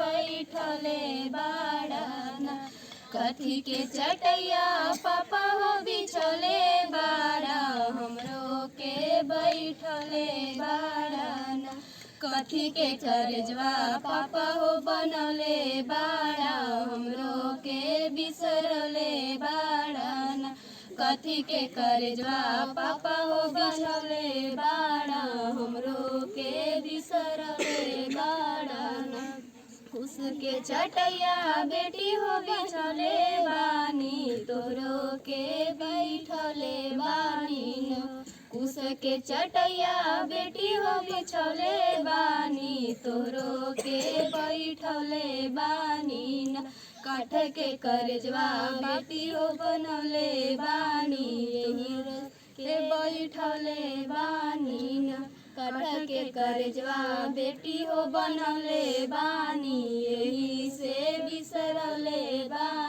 बैठले बाड़ाना। कथी के चटैया पापा हो बिछले बाड़ा हमरो के बैठले बाड़ाना। कथी के करजवा पापा हो बनले बाड़ा हमरो के बिसरले बाड़ाना। कथी के करजवा पापा हो बनले बाड़ा हमरो के बिसरले बाड़ाना। उसके चटैया बेटी हो बिछले बानी तोरो के बैठले बानी। उसके चटैया बेटी हो बिछले बानी तोरो के बैठले बानी। काठ के करजवा बेटी हो बनले बानी के बैठले बानी। काठ के करजवा बेटी हो बनले बानी यही से बिसरले बानी।